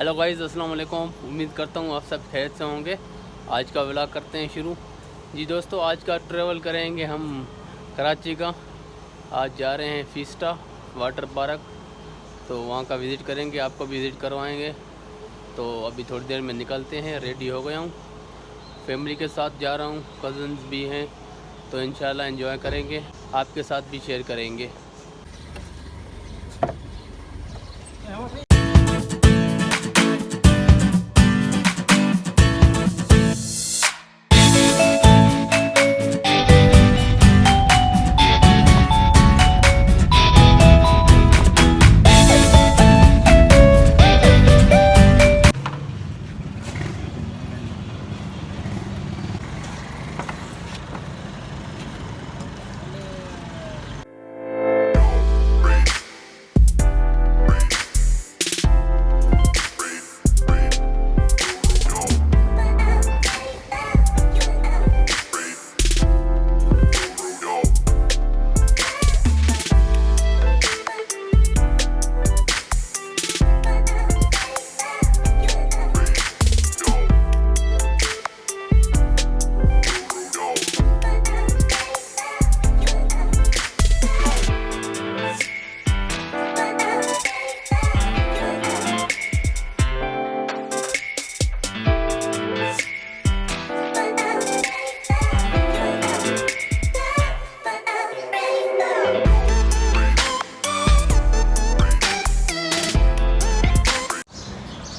Hello guys, अस्सलाम वालेकुम। उम्मीद करता हूँ आप सब खैरियत से होंगे। आज का व्लॉग करते हैं शुरू। जी दोस्तों, आज का ट्रैवल करेंगे हम कराची का। आज जा रहे हैं फिस्टा वाटर पार्क, तो वहाँ का विज़िट करेंगे, आपको विज़िट करवाएंगे। तो अभी थोड़ी देर में निकलते हैं, रेडी हो गया हूँ, फैमिली के साथ जा रहा हूँ, कज़न्स भी हैं, तो इंशाल्लाह एंजॉय करेंगे, आपके साथ भी शेयर करेंगे।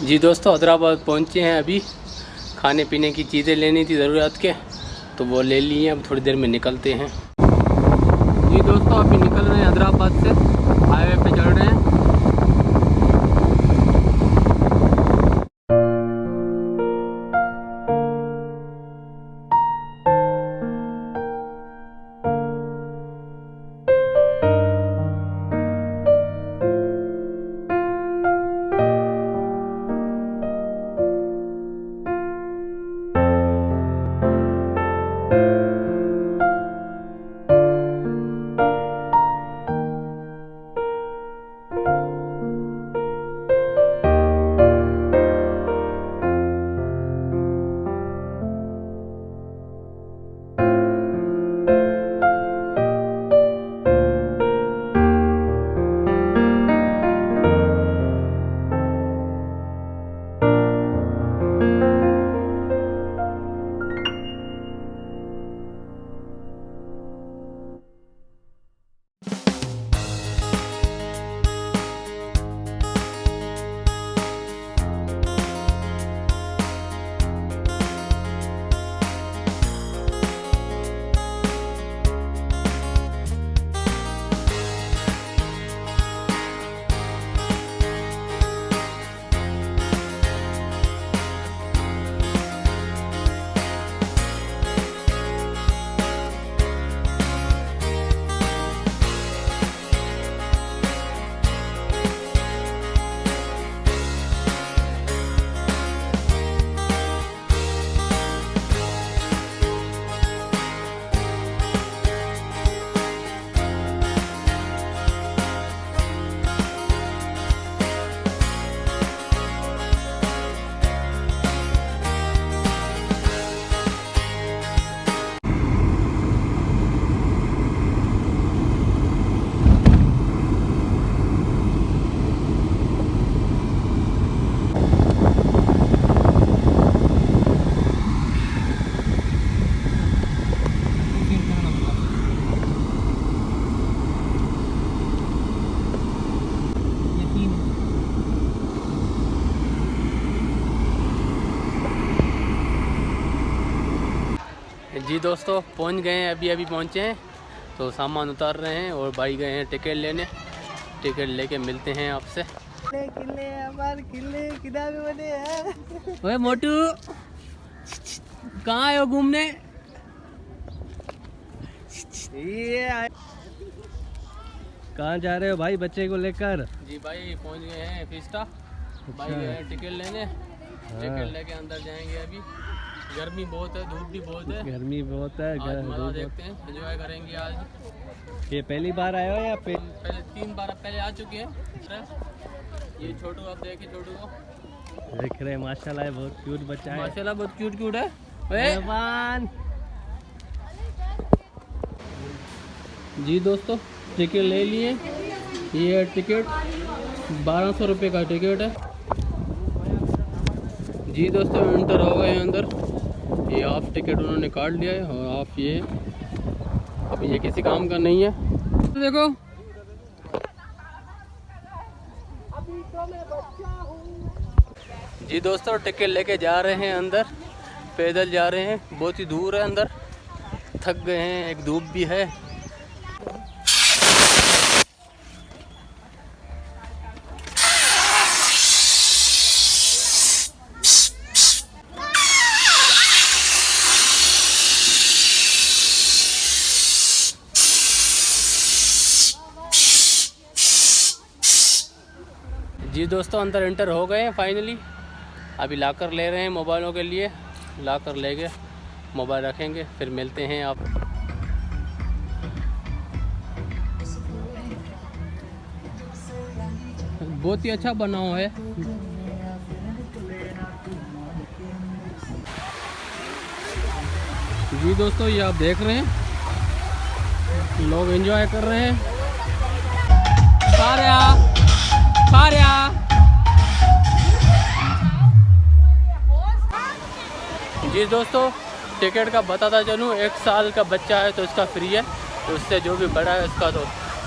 जी दोस्तों, हैदराबाद पहुँचे हैं। अभी खाने पीने की चीज़ें लेनी थी ज़रूरत के, तो वो ले ली हैं। अब थोड़ी देर में निकलते हैं। जी दोस्तों, अभी निकल रहे हैं हैदराबाद से, हाईवे पे चढ़ रहे हैं। जी दोस्तों, पहुंच गए हैं, अभी पहुंचे हैं, तो सामान उतार रहे हैं और भाई गए हैं टिकट लेने। टिकट लेके मिलते हैं आपसे। ओए मोटू, कहाँ आए हो घूमने? कहाँ जा रहे हो भाई बच्चे को लेकर? जी भाई, पहुंच गए हैं फिस्टा। भाई गए हैं टिकट लेने। टिकट लेके अंदर जाएंगे। अभी गर्मी बहुत है, धूप भी बहुत है। गर्मी बहुत है। आज मजा देखते हैं, एंजॉय करेंगे आज। ये पहली बार आए हो या पहले 3 बार पहले आ चुके हैं। ये छोटू, आप देखिए छोटू को। देख रहे हैं माशाल्लाह बहुत क्यूट बच्चा है। माशाल्लाह बहुत क्यूट क्यूट है। मेहमान। जी दोस्तों टिकट ले लिए। ये है टिकट, 1200 रुपये का टिकट है। जी दोस्तों एंटर हो गए अंदर। ये हाफ टिकट उन्होंने काट लिया है और हाफ ये। अब ये किसी काम का नहीं है। देखो जी दोस्तों टिकट लेके जा रहे हैं अंदर। पैदल जा रहे हैं, बहुत ही दूर है अंदर। थक गए हैं, एक धूप भी है। जी दोस्तों अंदर एंटर हो गए हैं फाइनली। अभी लाकर ले रहे हैं मोबाइलों के लिए। लाकर ले गए, मोबाइल रखेंगे, फिर मिलते हैं आप। बहुत ही अच्छा बना हुआ है। जी दोस्तों ये आप देख रहे हैं, लोग एंजॉय कर रहे हैं। जी दोस्तों टिकट का बताता चलूँ, 1 साल का बच्चा है तो इसका फ्री है। तो उससे जो भी बड़ा है उसका तो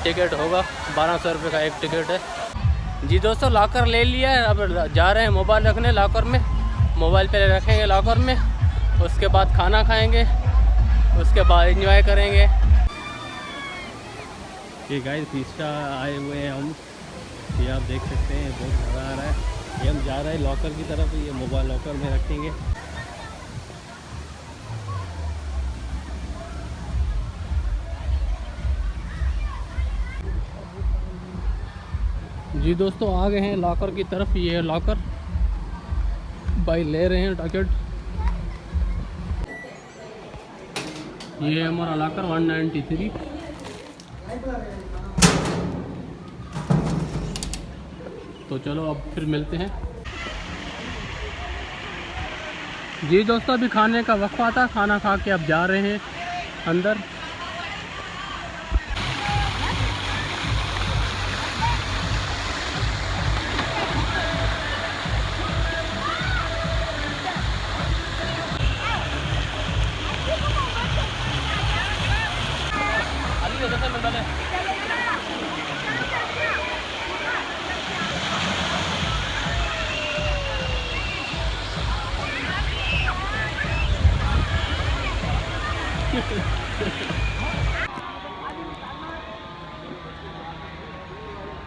टिकट होगा। 1200 रुपये का एक टिकट है। जी दोस्तों लॉकर ले लिया है। अब जा रहे हैं मोबाइल रखने लॉकर में। मोबाइल पे रखेंगे लॉकर में, उसके बाद खाना खाएंगे, उसके बाद एंजॉय करेंगे। ये गाइस फिस्टा आए हुए हैं हम। ये आप देख सकते हैं बहुत मज़ा आ रहा है। ये हम जा रहे हैं लॉकर की तरफ। ये मोबाइल लॉकर में रखेंगे। जी दोस्तों आ गए हैं लॉकर की तरफ। ये है लॉकर, भाई ले रहे हैं टिकट। ये है हमारा लॉकर 193। तो चलो अब फिर मिलते हैं। जी दोस्तों अभी खाने का वक्फा था, खाना खा के अब जा रहे हैं अंदर।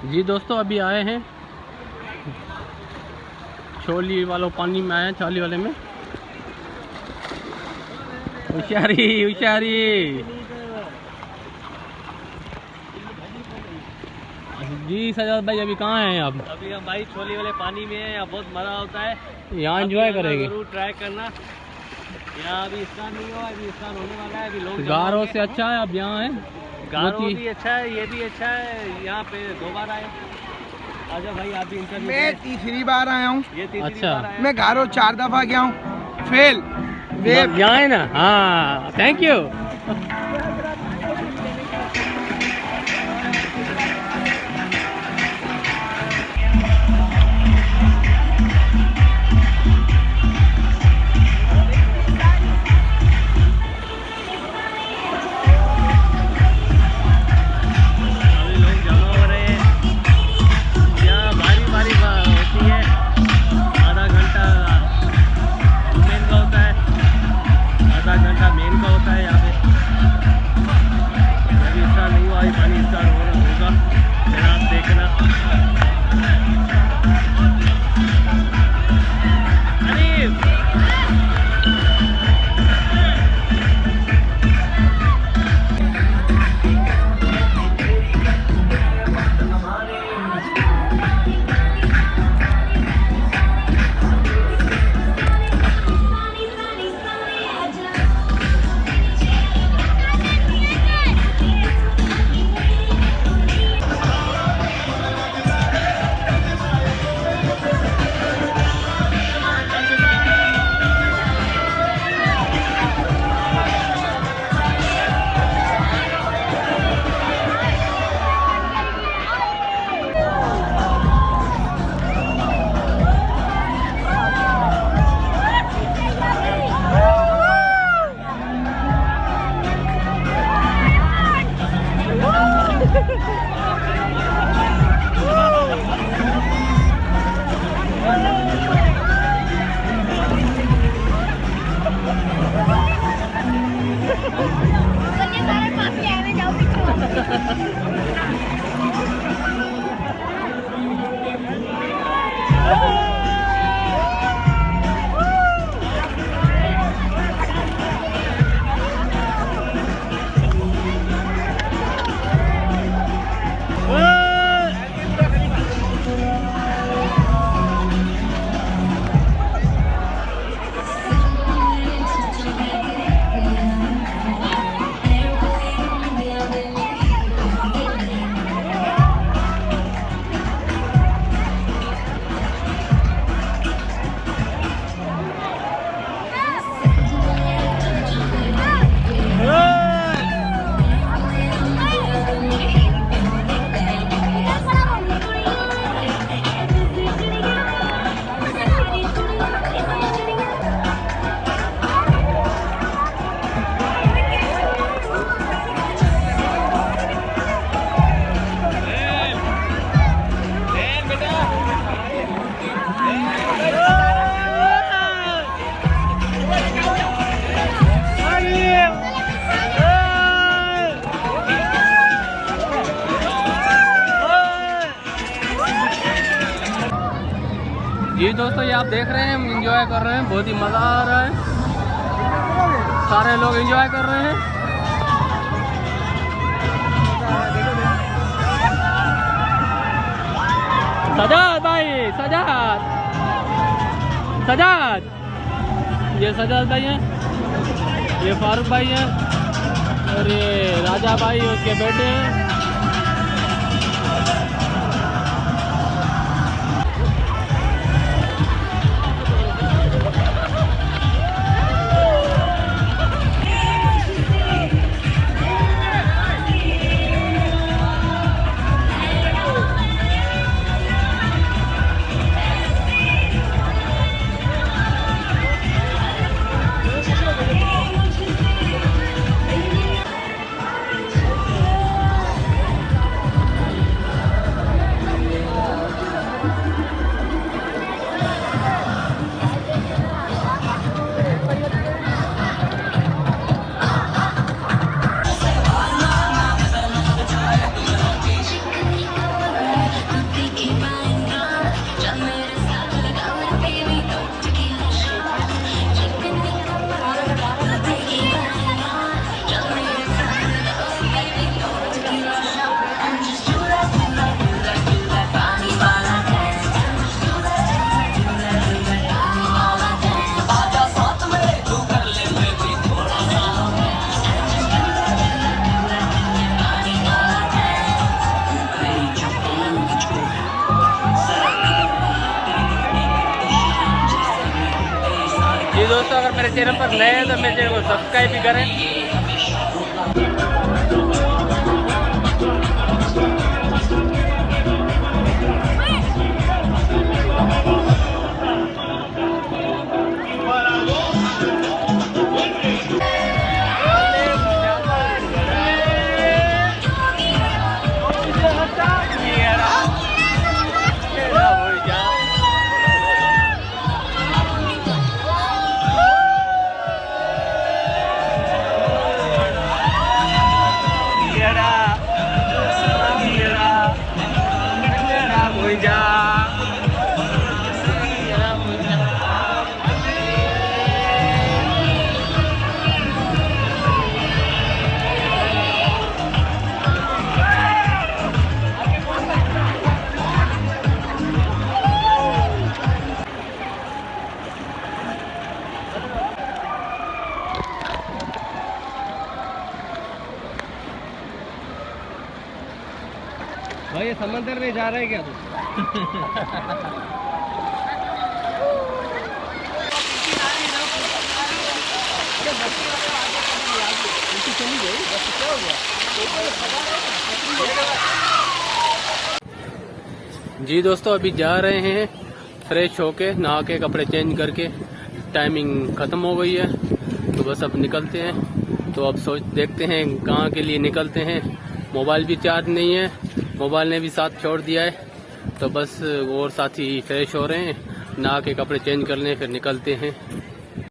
जी दोस्तों अभी आए हैं छोली वालों पानी में, आए हैं छोली वाले में। होशियारी होशियारी। जी सजाद भाई अभी कहाँ हैं आप? अभी हम भाई छोले वाले पानी में हैं। यहाँ बहुत मज़ा होता है। यहाँ एंजॉय करेंगे, जरूर ट्राई करना। यहाँ अभी स्नान नहीं हुआ, अभी स्नान होने वाला है। अभी लोग गारों से अच्छा है। अब यहाँ है गारो भी अच्छा है, ये भी अच्छा है। यहाँ पे 2 बार आए। आजा भाई आप भी इंटरव्यू। मैं तीसरी बार आया हूँ। ये तीसरी अच्छा। बार आया। मैं गारो 4 दफा गया हूँ। Fail web. यहाँ है ना। हाँ थैंक यू। आधा घंटा मेन का होता है यहाँ पे। जी दोस्तों, ये आप देख रहे हैं, हम इंजॉय कर रहे हैं, बहुत ही मज़ा आ रहा है, सारे लोग इंजॉय कर रहे हैं। सजाद भाई, सजाद सजाद, ये सजाद भाई हैं, ये फारूक भाई हैं, और ये राजा भाई उसके बेटे हैं। जी दोस्तों, अगर मेरे चैनल पर नए हैं तो मेरे चैनल को सब्सक्राइब भी करें। भाई ये समंदर में जा रहे हैं क्या तू? जी दोस्तों, अभी जा रहे हैं फ्रेश होके, नहा के, कपड़े चेंज करके। टाइमिंग ख़त्म हो गई है तो बस अब निकलते हैं। तो अब देखते हैं कहाँ के लिए निकलते हैं। मोबाइल भी चार्ज नहीं है, मोबाइल ने भी साथ छोड़ दिया है। तो बस और साथी फ्रेश हो रहे हैं, नहा के कपड़े चेंज कर लें, फिर निकलते हैं।